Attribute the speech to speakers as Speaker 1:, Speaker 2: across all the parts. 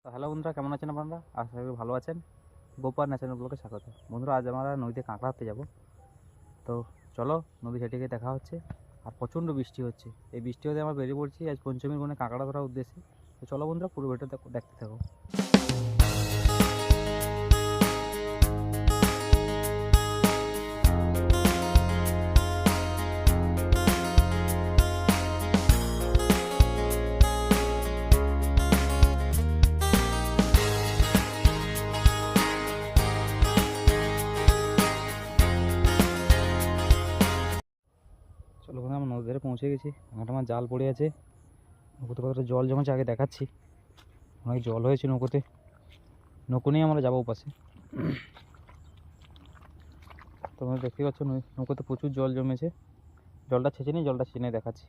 Speaker 1: তো হ্যালো বন্ধুরা, কেমন আছেন আপনারা? আশা করি ভালো আছেন। গোপাল ন্যাচারাল ব্লগে স্বাগত। বন্ধুরা, আজ আমরা নদীতে কাঁকড়া ধরতে যাব। তো চলো, নদী সেটিকে দেখা হচ্ছে। আর প্রচণ্ড বৃষ্টি হচ্ছে। এই বৃষ্টি হতে আমরা বেরিয়ে পড়ছি আজ পঞ্চমীর কোণে কাঁকড়া ধরার উদ্দেশ্যে। তো চলো বন্ধুরা, পুরো ভিডিওটা দেখতে থাকো। চলো বন্ধুরা, আমরা নদী ধারে পৌঁছে গেছি। কাঁকড়া আমার জাল পড়ে আছে। নৌকোতে কতটা জল জমেছে আগে দেখাচ্ছি। অনেক জল হয়েছে নৌকোতে। নৌকো নিয়ে আমরা যাবো পাশে। তোমরা দেখতে পাচ্ছ নৌকোতে প্রচুর জল জমেছে। জলটা ছেঁচে নিই, জলটা ছিনে দেখাচ্ছি।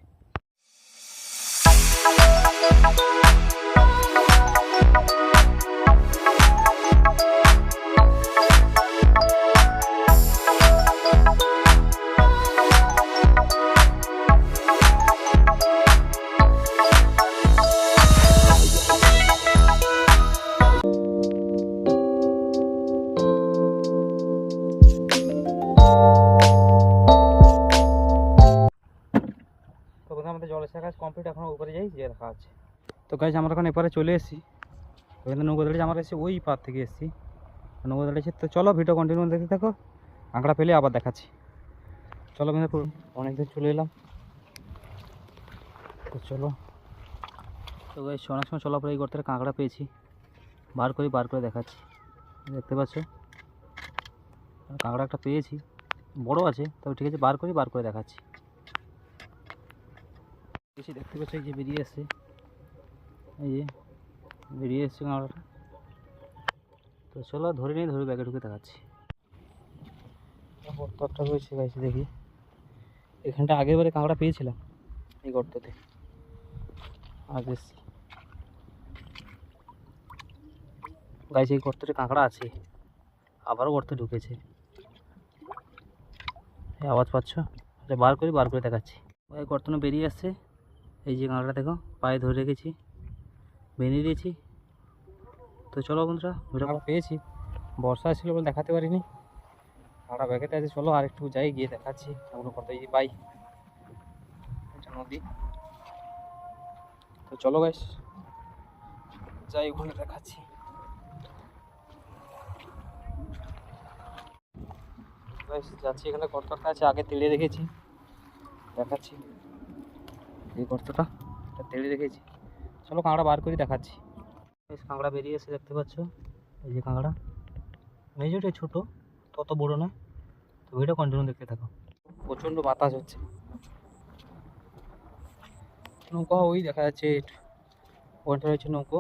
Speaker 1: আমাদের জলের কাজ কমপ্লিট, এখন উপরে যাই যে দেখা আছে। তো গাইজ, আমরা এখন এপারে চলে এসেছি। ওখানে নৌকো দাঁড়িয়েছে, আমরা এসে ওই পার থেকে এসেছি, নৌকো দাঁড়িয়েছে। তো চলো, ভিডিও কন্টিনিউ দেখতে থাকো। কাঁকড়া পেলে আবার দেখাচ্ছি। চলো বন্ধু, অনেকদিন চলে এলাম। তো চলো। তো গাইজ, অনেক সময় চলার পরে এই গর্তের কাঁকড়া পেয়েছি। বার করে দেখাচ্ছি। দেখতে পাচ্ছ, কাঁকড়া একটা পেয়েছি, বড় আছে। তবে ঠিক আছে, বার করে দেখাচ্ছি। বেশি দেখতে পাচ্ছ, এই যে বেরিয়ে এসছে, এই যে বেরিয়ে এসছে কাঁকড়াটা। তো চলো, ধরে ব্যাগে ঢুকে দেখাচ্ছি। গর্তটা রয়েছে গাইছে, দেখি এখানটা আগের বারে কাঁকড়া পেয়েছিলাম এই গর্ততে। আজ এসছি গাইছে, এই গর্ততে কাঁকড়া আছে। আবারও গর্তে ঢুকেছে। এই আওয়াজ পাচ্ছ? বার করে দেখাচ্ছি। এই গর্ত বেরিয়ে আসছে। এই যে কাঁকড়া দেখো, পায়ে ধরে রেখেছি, বেঁধে দিয়েছি। তো চলো বন্ধুরা, কাঁকড়া পেয়েছি। বর্ষা ছিল বলে দেখাতে পারিনি। কাঁকড়া ব্যাগেতে আছে। চলো আর একটু যাই, গিয়ে দেখাচ্ছি এগুলো কত যদি পাই। এটা নদী। তো চলো গাইস, যাই ওখানে দেখাচ্ছি। যাচ্ছি, এখানে গর্তটা আছে, আগে তেড়ে রেখেছি, দেখাচ্ছি। এই গর্তটা তেড়ে রেখেছি। চলো কাঁকড়া বার করে দেখাচ্ছি। বেশ, কাঁকড়া বেরিয়ে এসে দেখতে পাচ্ছ, এই যে কাঁকড়া। মেজোটা ছোটো, তত বড় নয়। তো ভিডিও কন্টিনিউ দেখতে থাকো। প্রচণ্ড বাতাস হচ্ছে। নৌকা ওই দেখা যাচ্ছে, ওইটা রয়েছে নৌকো।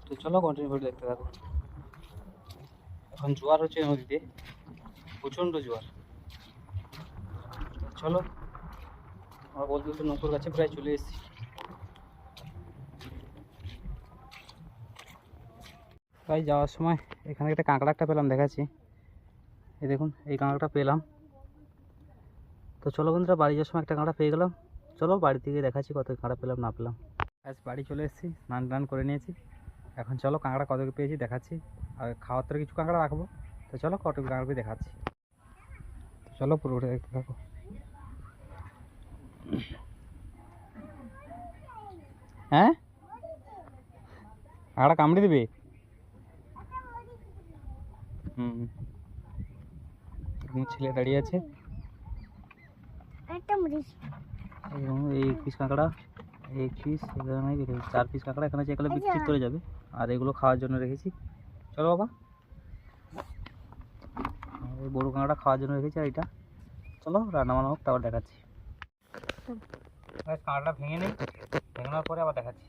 Speaker 1: তো চলো কন্টিনিউ ভিডিও দেখতে থাকো। এখন জোয়ার হচ্ছে নদীতে, প্রচণ্ড জোয়ার। চলো, আমরা বলতে নৌকোর কাছে প্রায় চলে এসেছি। তাই যাওয়ার সময় এখানে একটা কাঁকড়া পেলাম, দেখাচ্ছি। এই দেখুন, এই কাঁকড়াটা পেলাম। তো চলো বন্ধুরা, বাড়ি যাওয়ার সময় একটা কাঁকড়া পেয়ে গেলাম। চলো বাড়ি থেকে দেখাচ্ছি কত কাঁকড়া পেলাম না পেলাম। আজ বাড়ি চলে এসেছি, স্নান করে নিয়েছি। এখন চলো কাঁকড়া কত পেয়েছি দেখাচ্ছি। আর খাওয়ার তো কিছু কাঁকড়া রাখবো। তো চলো কত কাঁকড়া পেয়ে দেখাচ্ছি। চলো পুরোটা দেখতে থাকো। হ্যাঁ, কাঁকড়া কামড়ে দেবে। ছেলে দাঁড়িয়ে আছে। এই পিস কাঁকড়া, এক পিস, এখানে 4 পিস কাঁকড়া এখানে আছে। এগুলো বিক্রি করে যাবে, আর এগুলো খাওয়ার জন্য রেখেছি। চলো বাবা, এই বড় কাঁকড়া খাওয়ার জন্য রেখেছি। আর এটা চলো রান্না বান্না হোক, তারপর দেখাচ্ছি। কাঁকড়াটা ভেঙে নেই, ভেঙানোর পরে আবার দেখাচ্ছি।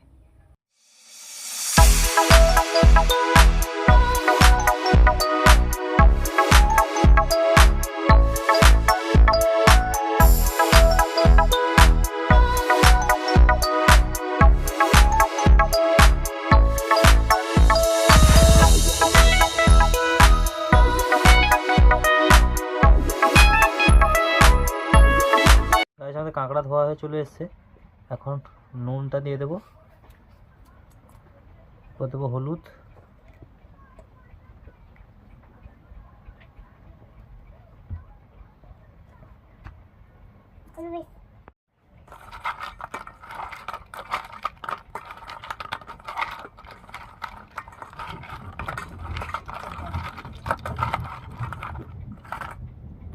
Speaker 1: কাঁকড়া ধোয়া হয়ে চলে এসছে। এখন নুনটা দিয়ে দেবো। এরপর দেবো হলুদ,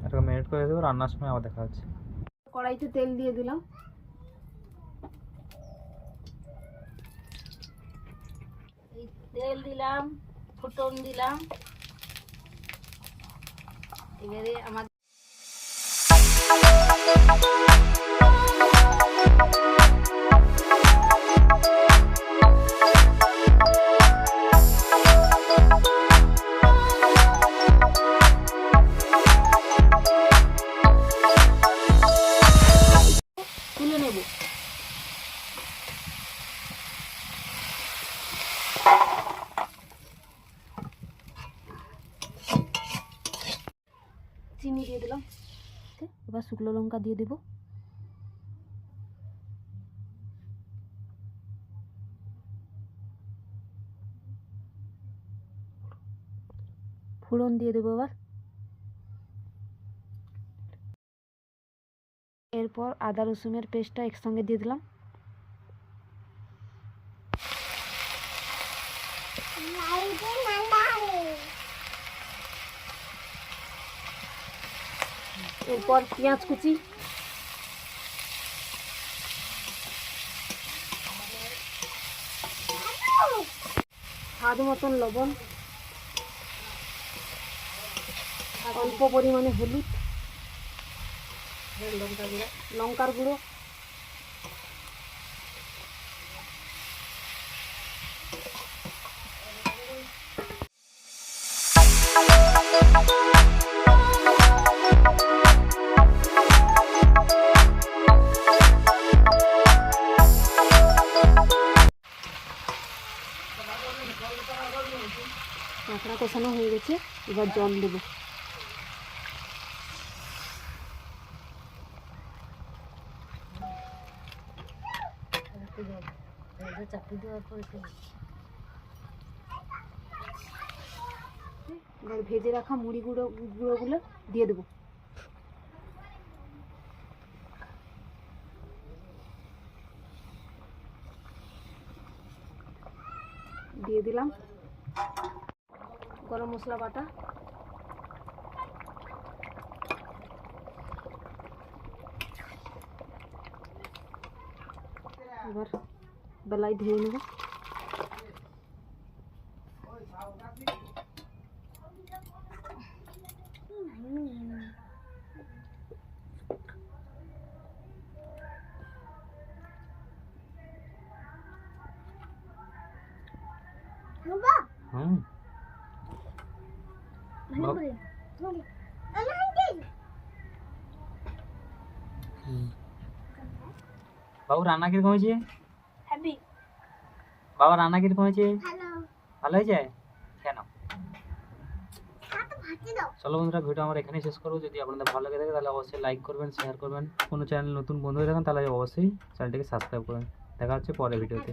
Speaker 1: এটাকে ম্যারিনেট করে দেবো, রান্নার সময় আবার দেখা হচ্ছে।
Speaker 2: কড়াইতে তেল দিয়ে দিলাম, এই তেল দিলাম, ফোড়ন দিলাম। এবারে আমার তুলে নেব। চিনি দিয়ে দিলাম, এবার শুকনো লঙ্কা দিয়ে দেব, ফোড়ন দিয়ে দেবো এবার। এরপর আদা রসুনের পেস্টটা একসঙ্গে দিয়ে দিলাম, এরপর পেঁয়াজ কুচি, স্বাদ মতন লবণ, অল্প পরিমাণে হলুদ, লঙ্কার গুঁড়ো, মশলা কষানো হয়ে গেছে, এবার জল দেবো। এবার ভেজে রাখা গুঁড়োগুলো দিয়ে দেবো। দিয়ে দিলাম গরম মশলা বাটা, এবার বেলায় ধুয়ে নেব।
Speaker 1: বাবু রান্না কিরকম হয়েছে? বাবা রান্না কিরকম হয়েছে? ভালো হয়েছে? কেন? চলো বন্ধুরা, ভিডিও আমরা এখানেই শেষ করবো। যদি আপনাদের ভালো লেগে থাকে তাহলে অবশ্যই লাইক করবেন, শেয়ার করবেন। কোনো চ্যানেল নতুন বন্ধু হয়ে থাকেন তাহলে অবশ্যই চ্যানেলটিকে সাবস্ক্রাইব করবেন। দেখা হচ্ছে পরের ভিডিওতে।